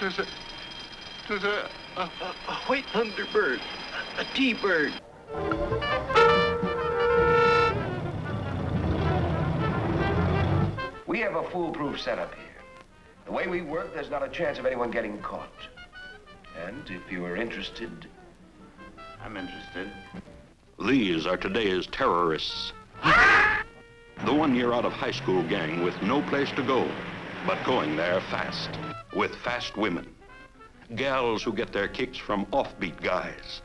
'Twas a white thunderbird, a T-bird. We have a foolproof setup here. The way we work, there's not a chance of anyone getting caught. And if you are interested... I'm interested. These are today's terrorists. The 1 year out of high school gang with no place to go, but going there fast, with fast women. Gals who get their kicks from offbeat guys.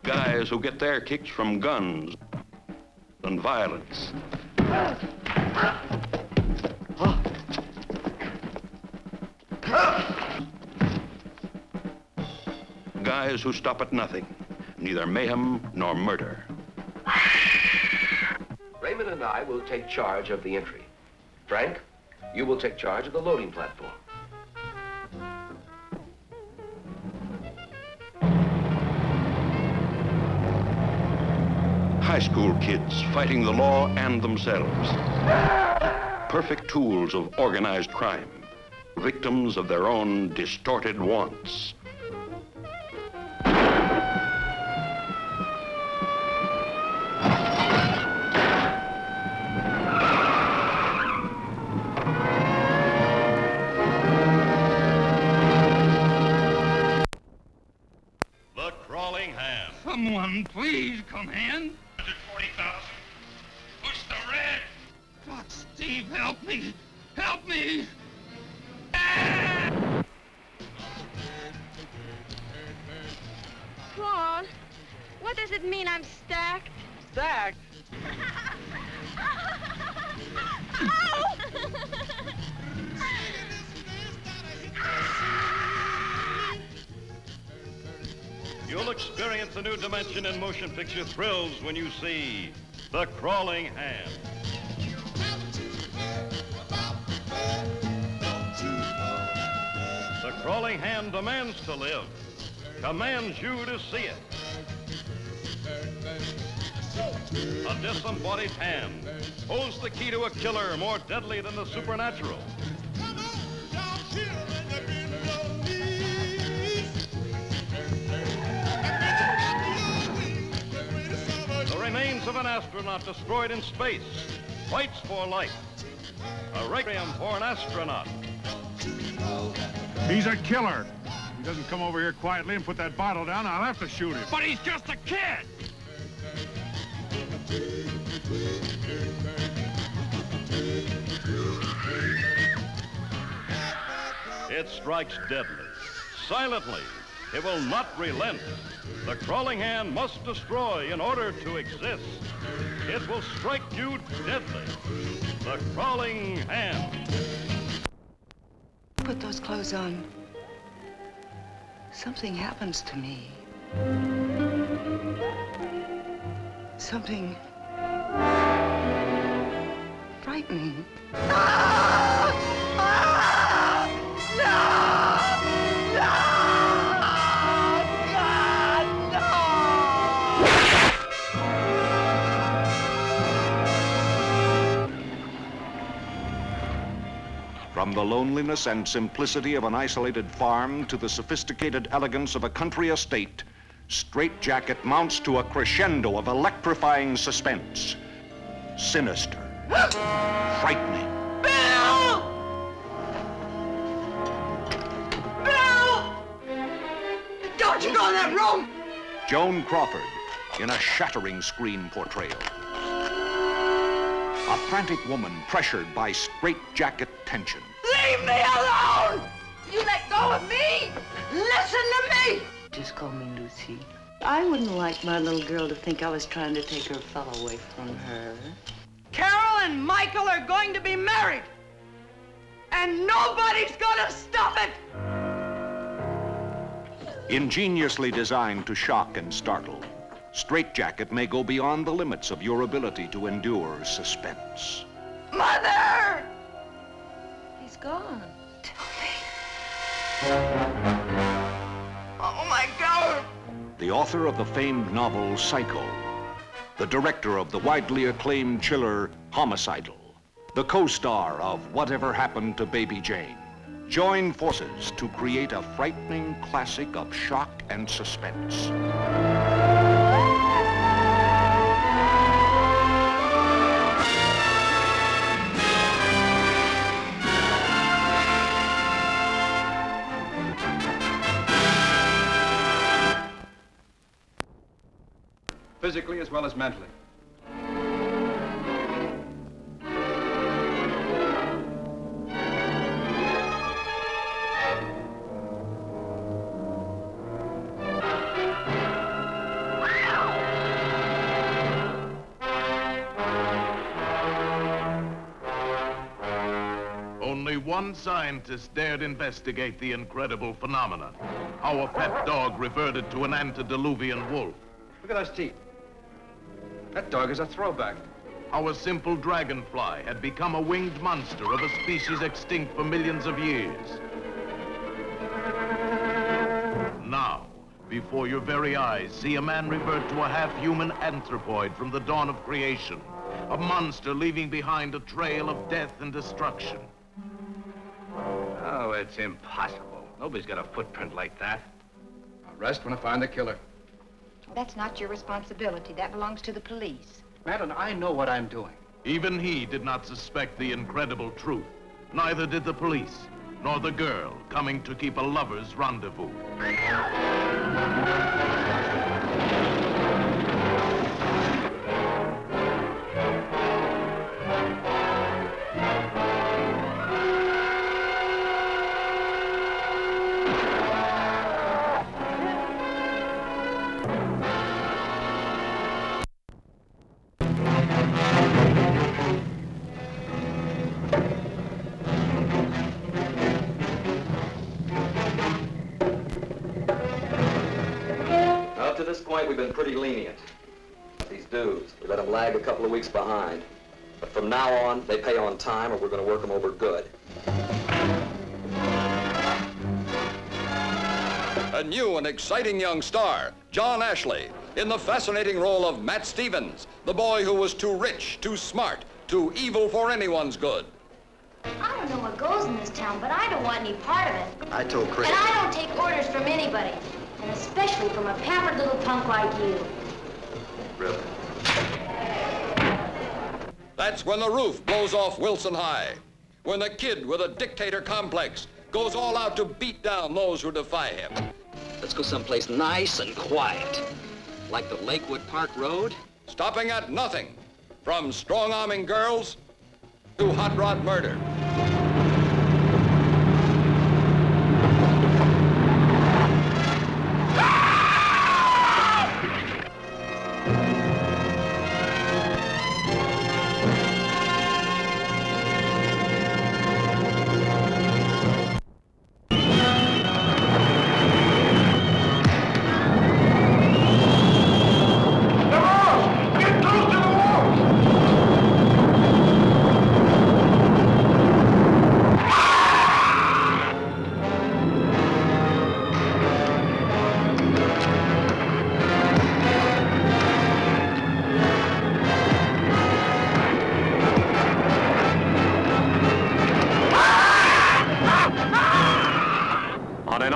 Guys who get their kicks from guns and violence. Guys who stop at nothing, neither mayhem nor murder. Raymond and I will take charge of the entry. Frank, you will take charge of the loading platform. High school kids fighting the law and themselves. Perfect tools of organized crime. Victims of their own distorted wants. The Crawling Hand. Someone, please, come in. 140,000. Push the red. God, Steve, help me! Help me! Claude, what does it mean I'm stacked? Stacked? Ow! You'll experience a new dimension in motion picture thrills when you see The Crawling Hand. The Crawling Hand demands to live, commands you to see it. A disembodied hand holds the key to a killer more deadly than the supernatural. The remains of an astronaut destroyed in space fights for life. A requiem for an astronaut. He's a killer. If he doesn't come over here quietly and put that bottle down, I'll have to shoot him. But he's just a kid! It strikes deadly, silently. It will not relent. The Crawling Hand must destroy in order to exist. It will strike you deadly. The Crawling Hand. Put those clothes on. Something happens to me. Something frightening. From the loneliness and simplicity of an isolated farm to the sophisticated elegance of a country estate, Strait-Jacket mounts to a crescendo of electrifying suspense. Sinister. Frightening. Bill! Bill! Don't you go in that room! Joan Crawford in a shattering screen portrayal. A frantic woman pressured by strait-jacket tension. Leave me alone! You let go of me! Listen to me! Just call me Lucy. I wouldn't like my little girl to think I was trying to take her fellow away from her. Carol and Michael are going to be married! And nobody's gonna stop it! Ingeniously designed to shock and startle, Strait-Jacket may go beyond the limits of your ability to endure suspense. Mother! He's gone. Oh, my God! The author of the famed novel Psycho, the director of the widely acclaimed chiller Homicidal, the co-star of Whatever Happened to Baby Jane, join forces to create a frightening classic of shock and suspense. Physically as well as mentally. Only one scientist dared investigate the incredible phenomenon. How a pet dog reverted to an antediluvian wolf. Look at those teeth. That dog is a throwback. How a simple dragonfly had become a winged monster of a species extinct for millions of years. Now, before your very eyes, see a man revert to a half-human anthropoid from the dawn of creation. A monster leaving behind a trail of death and destruction. Oh, it's impossible. Nobody's got a footprint like that. I'll rest when I find the killer. That's not your responsibility. That belongs to the police. Madeline, I know what I'm doing. Even he did not suspect the incredible truth. Neither did the police, nor the girl coming to keep a lover's rendezvous. We've been pretty lenient. These dues, we let them lag a couple of weeks behind. But from now on, they pay on time or we're going to work them over good. A new and exciting young star, John Ashley, in the fascinating role of Matt Stevens, the boy who was too rich, too smart, too evil for anyone's good. I don't know what goes in this town, but I don't want any part of it. I told Chris. And I don't take orders from anybody. And especially from a pampered little punk like you. Really? That's when the roof blows off Wilson High. When the kid with a dictator complex goes all out to beat down those who defy him. Let's go someplace nice and quiet. Like the Lakewood Park Road? Stopping at nothing. From strong-arming girls to hot rod murder.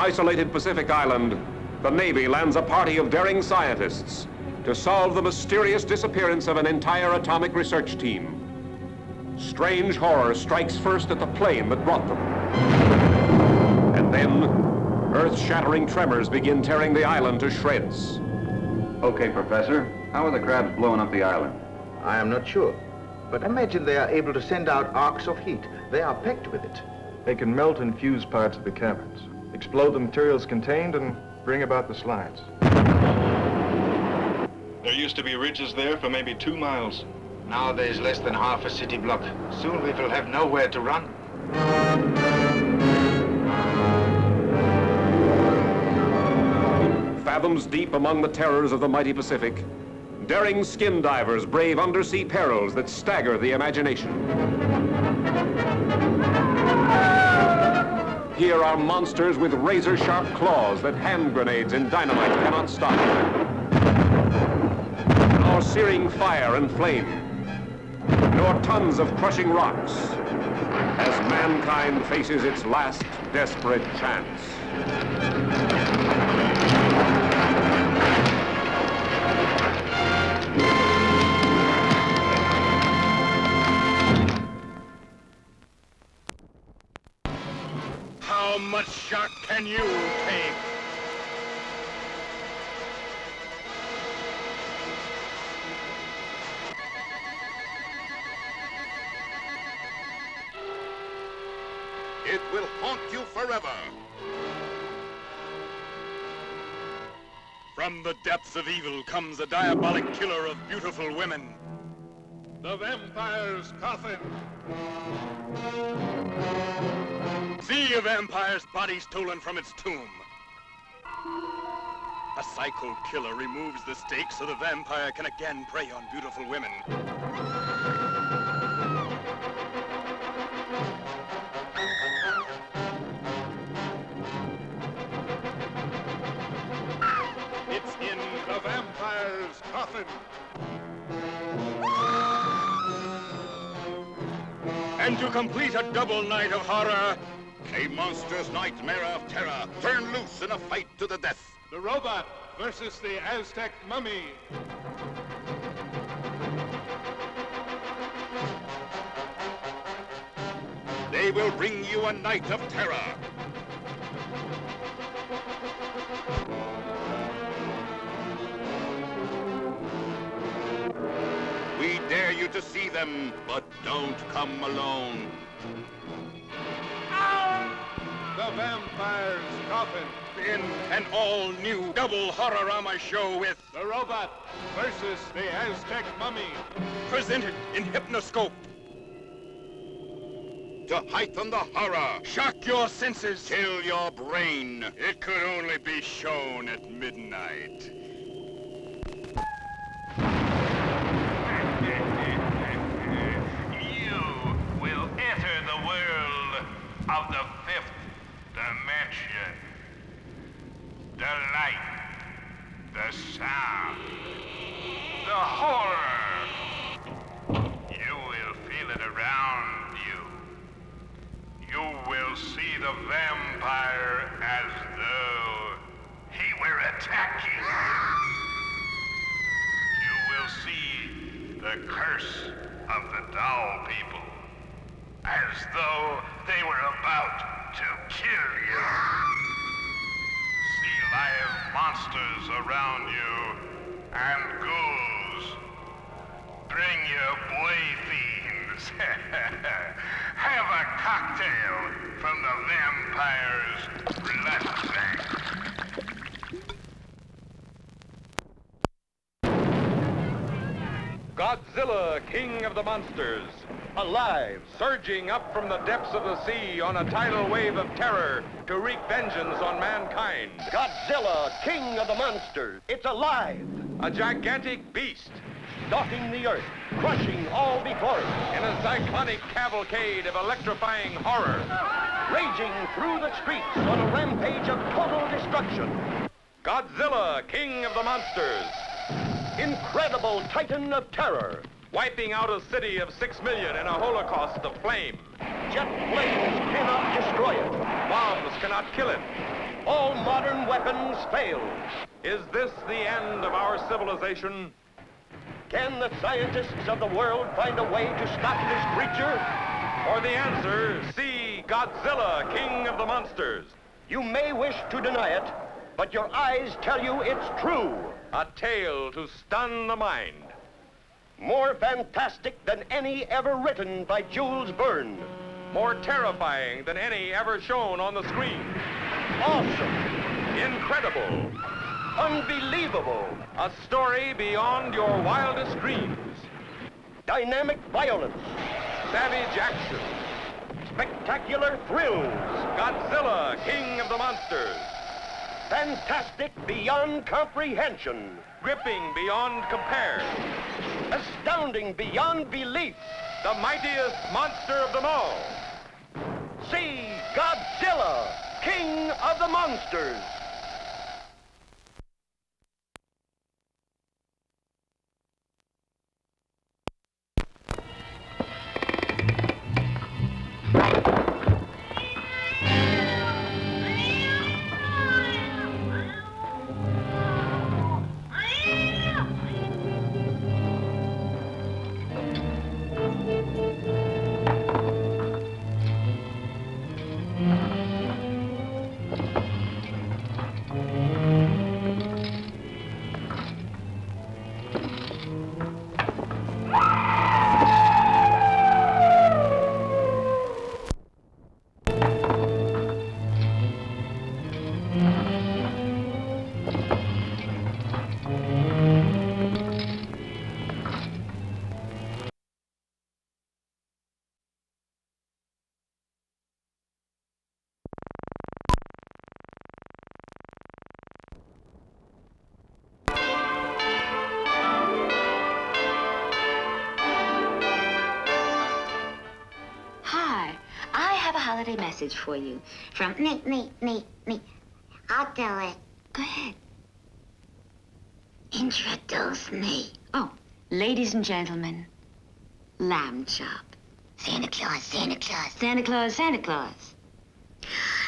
Isolated Pacific island, the Navy lands a party of daring scientists to solve the mysterious disappearance of an entire atomic research team. Strange horror strikes first at the plane that brought them. And then, earth-shattering tremors begin tearing the island to shreds. Okay, Professor. How are the crabs blowing up the island? I am not sure. But imagine they are able to send out arcs of heat. They are packed with it. They can melt and fuse parts of the caverns, explode the materials contained, and bring about the slides. There used to be ridges there for maybe 2 miles. Now there's less than half a city block. Soon we will have nowhere to run. Fathoms deep among the terrors of the mighty Pacific, daring skin divers brave undersea perils that stagger the imagination. Here are monsters with razor-sharp claws that hand grenades and dynamite cannot stop. Nor searing fire and flame, nor tons of crushing rocks, as mankind faces its last desperate chance. How much shock can you take? It will haunt you forever. From the depths of evil comes a diabolic killer of beautiful women. The Vampires Coffin. See a vampire's body stolen from its tomb. A psycho killer removes the stake so the vampire can again prey on beautiful women. It's in the Vampires Coffin. And to complete a double night of horror, a monster's nightmare of terror, turned loose in a fight to the death. The robot versus the Aztec mummy. They will bring you a night of terror. We dare you to see them, but don't come alone. The Vampires Coffin. In an all-new double horrorama show with The Robot versus the Aztec Mummy. Presented in Hypnoscope. To heighten the horror. Shock your senses. Chill your brain. It could only be shown at midnight. You will enter the world of the fifth dimension. The light, the sound, the horror. You will feel it around you. You will see the vampire as though he were attacking. You will see the curse of the doll people as though they were about to kill you. See live monsters around you and ghouls. Bring your boy fiends. Have a cocktail from the vampire's blood bank. Godzilla, king of the monsters, alive, surging up from the depths of the sea on a tidal wave of terror to wreak vengeance on mankind. Godzilla, king of the monsters, it's alive. A gigantic beast, stalking the earth, crushing all before it. In a cyclonic cavalcade of electrifying horror. Raging through the streets on a rampage of total destruction. Godzilla, king of the monsters. Incredible titan of terror. Wiping out a city of 6 million in a holocaust of flame. Jet planes cannot destroy it. Bombs cannot kill it. All modern weapons fail. Is this the end of our civilization? Can the scientists of the world find a way to stop this creature? For the answer, see Godzilla, king of the monsters. You may wish to deny it, but your eyes tell you it's true. A tale to stun the mind. More fantastic than any ever written by Jules Verne. More terrifying than any ever shown on the screen. Awesome. Incredible. Unbelievable. A story beyond your wildest dreams. Dynamic violence. Savage action. Spectacular thrills. Godzilla, king of the monsters. Fantastic beyond comprehension. Gripping beyond compare. Astounding beyond belief. The mightiest monster of them all. See Godzilla, king of the monsters. holiday message for you from me. I'll do it. Go ahead. Introduce me. Oh, ladies and gentlemen, lamb chop. Santa Claus, Santa Claus. Santa Claus, Santa Claus.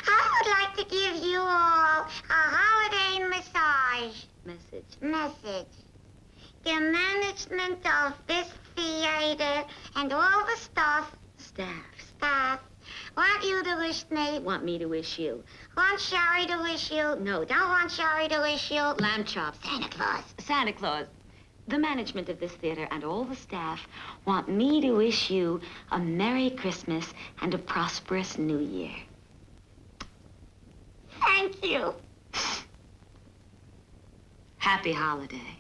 I would like to give you all a holiday massage. Message. The management of this theater and all the staff want you to wish me. Want me to wish you. Want Sherry to wish you. No, don't want Sherry to wish you. Lamb chop. Santa Claus. Santa Claus. The management of this theater and all the staff want me to wish you a Merry Christmas and a prosperous New Year. Thank you. Happy holiday.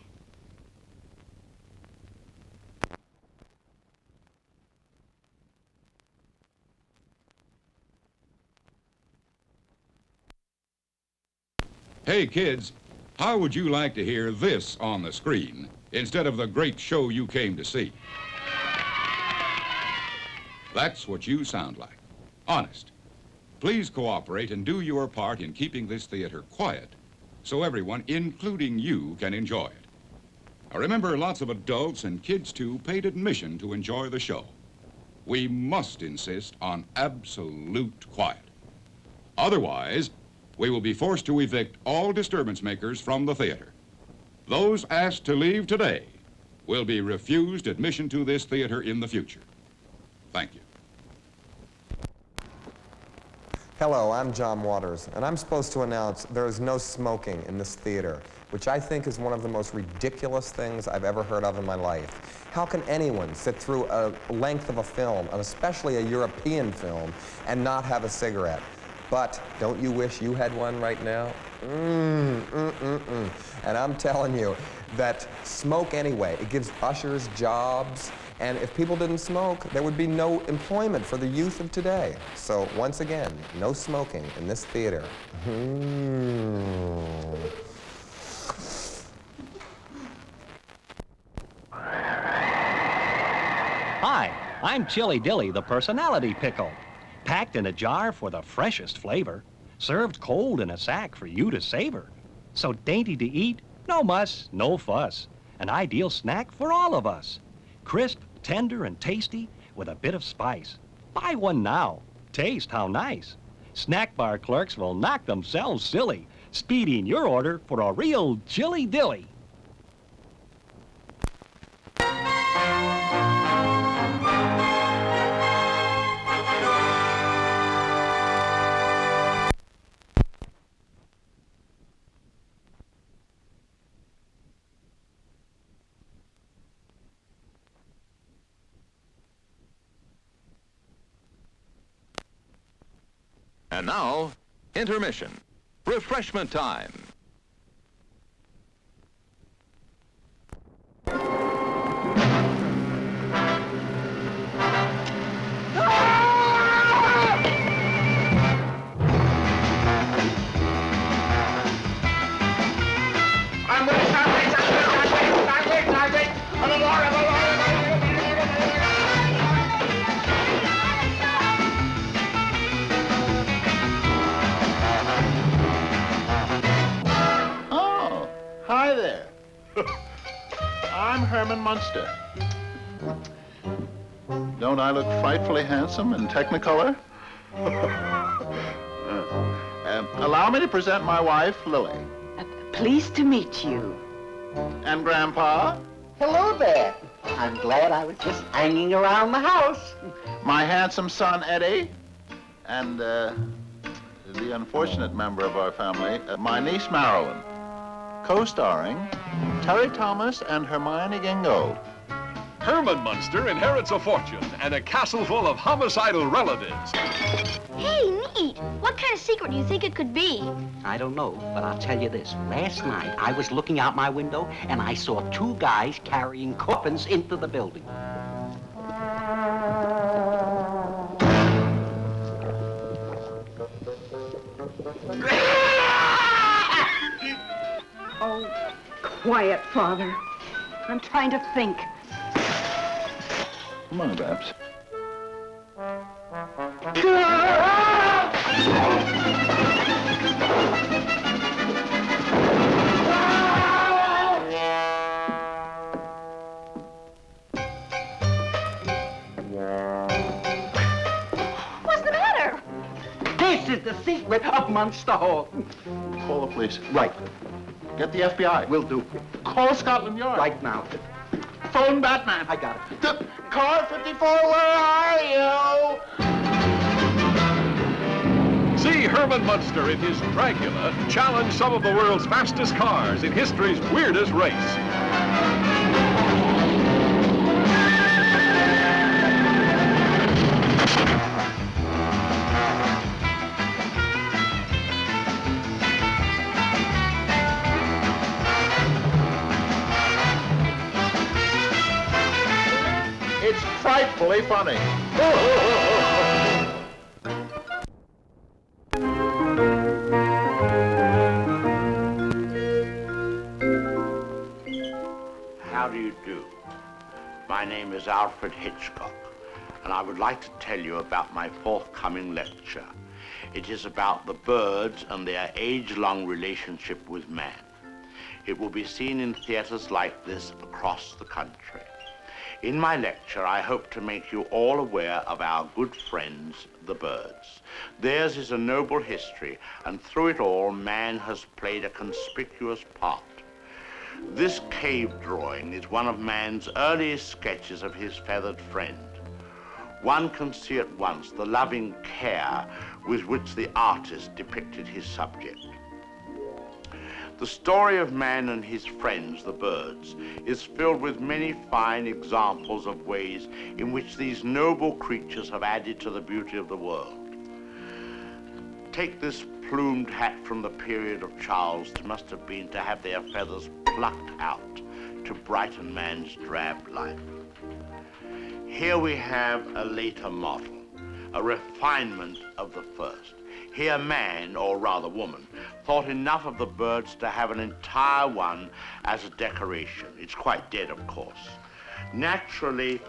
Hey, kids, how would you like to hear this on the screen instead of the great show you came to see? That's what you sound like. Honest. Please cooperate and do your part in keeping this theater quiet so everyone, including you, can enjoy it. Now remember, lots of adults and kids, too, paid admission to enjoy the show. We must insist on absolute quiet. Otherwise, we will be forced to evict all disturbance makers from the theater. Those asked to leave today will be refused admission to this theater in the future. Thank you. Hello, I'm John Waters, and I'm supposed to announce there is no smoking in this theater, which I think is one of the most ridiculous things I've ever heard of in my life. How can anyone sit through a length of a film, and especially a European film, and not have a cigarette? But don't you wish you had one right now? And I'm telling you that smoke anyway. It gives ushers jobs, and if people didn't smoke, there would be no employment for the youth of today. So once again, no smoking in this theater. Hi, I'm Chili Dilly, the personality pickle. Packed in a jar for the freshest flavor, served cold in a sack for you to savor. So dainty to eat, no muss, no fuss. An ideal snack for all of us. Crisp, tender, and tasty with a bit of spice. Buy one now. Taste how nice. Snack bar clerks will knock themselves silly, speeding your order for a real Chili Dilly. And now, intermission. Refreshment time. Hi there. I'm Herman Munster. Don't I look frightfully handsome in Technicolor? Allow me to present my wife, Lily. Pleased to meet you. And Grandpa? Hello there. I'm glad I was just hanging around the house. My handsome son, Eddie. And the unfortunate member of our family, my niece, Marilyn. Co-starring Terry Thomas and Hermione Gingold. Herman Munster inherits a fortune and a castle full of homicidal relatives. Hey, neat. What kind of secret do you think it could be? I don't know, but I'll tell you this. Last night, I was looking out my window, and I saw two guys carrying coffins into the building. Oh, quiet, Father. I'm trying to think. Come on, Babs. This is the secret of Munster Hall. Call the police. Right. Get the FBI. Will do. Call Scotland Yard. Right now. Phone Batman. I got it. The car 54, where are you? See Herman Munster in his Dracula challenge some of the world's fastest cars in history's weirdest race. It's frightfully funny. How do you do? My name is Alfred Hitchcock, and I would like to tell you about my forthcoming lecture. It is about the birds and their age-long relationship with man. It will be seen in theaters like this across the country. In my lecture, I hope to make you all aware of our good friends, the birds. Theirs is a noble history, and through it all, man has played a conspicuous part. This cave drawing is one of man's earliest sketches of his feathered friend. One can see at once the loving care with which the artist depicted his subject. The story of man and his friends, the birds, is filled with many fine examples of ways in which these noble creatures have added to the beauty of the world. Take this plumed hat from the period of Charles. It must have been to have their feathers plucked out to brighten man's drab life. Here we have a later model, a refinement of the first. Here man, or rather woman, thought enough of the birds to have an entire one as a decoration. It's quite dead, of course. Naturally,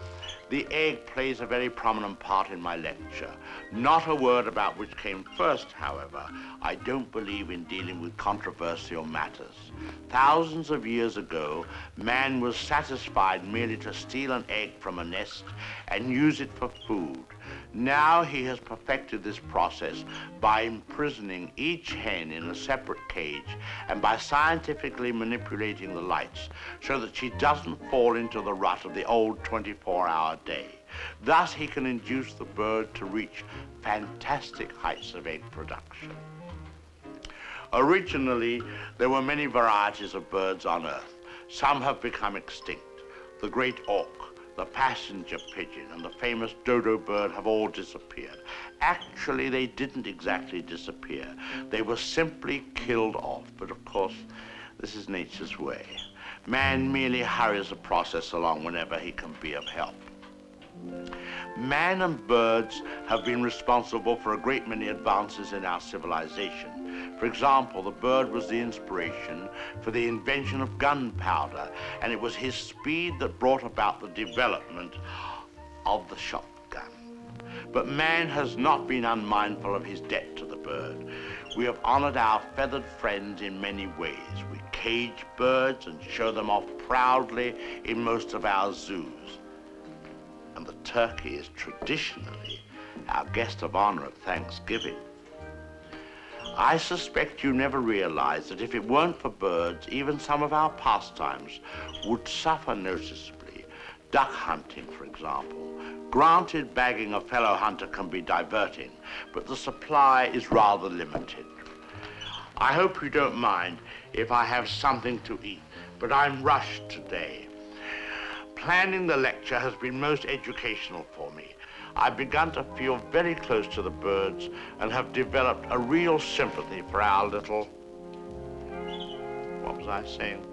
the egg plays a very prominent part in my lecture. Not a word about which came first, however. I don't believe in dealing with controversial matters. Thousands of years ago, man was satisfied merely to steal an egg from a nest and use it for food. Now he has perfected this process by imprisoning each hen in a separate cage and by scientifically manipulating the lights so that she doesn't fall into the rut of the old 24-hour day. Thus he can induce the bird to reach fantastic heights of egg production. Originally, there were many varieties of birds on Earth. Some have become extinct. The great auk, the passenger pigeon, and the famous dodo bird have all disappeared. Actually, they didn't exactly disappear. They were simply killed off, but of course, this is nature's way. Man merely hurries the process along whenever he can be of help. Man and birds have been responsible for a great many advances in our civilization. For example, the bird was the inspiration for the invention of gunpowder, and it was his speed that brought about the development of the shotgun. But man has not been unmindful of his debt to the bird. We have honored our feathered friends in many ways. We cage birds and show them off proudly in most of our zoos. And the turkey is traditionally our guest of honor at Thanksgiving. I suspect you never realized that if it weren't for birds, even some of our pastimes would suffer noticeably. Duck hunting, for example. Granted, bagging a fellow hunter can be diverting, but the supply is rather limited. I hope you don't mind if I have something to eat, but I'm rushed today. Planning the lecture has been most educational for me. I've begun to feel very close to the birds and have developed a real sympathy for our little... What was I saying?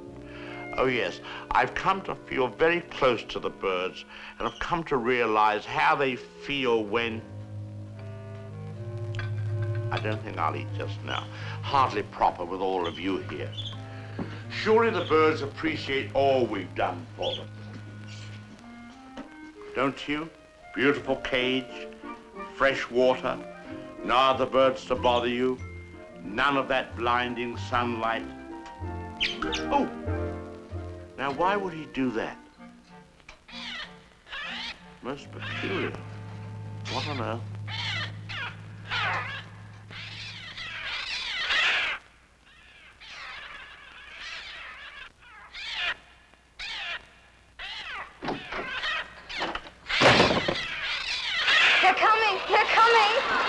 Oh yes, I've come to feel very close to the birds and have come to realize how they feel when... I don't think I'll eat just now. Hardly proper with all of you here. Surely the birds appreciate all we've done for them. Don't you? Beautiful cage, fresh water, no other birds to bother you, none of that blinding sunlight. Oh! Now, why would he do that? Most peculiar. What on earth? me.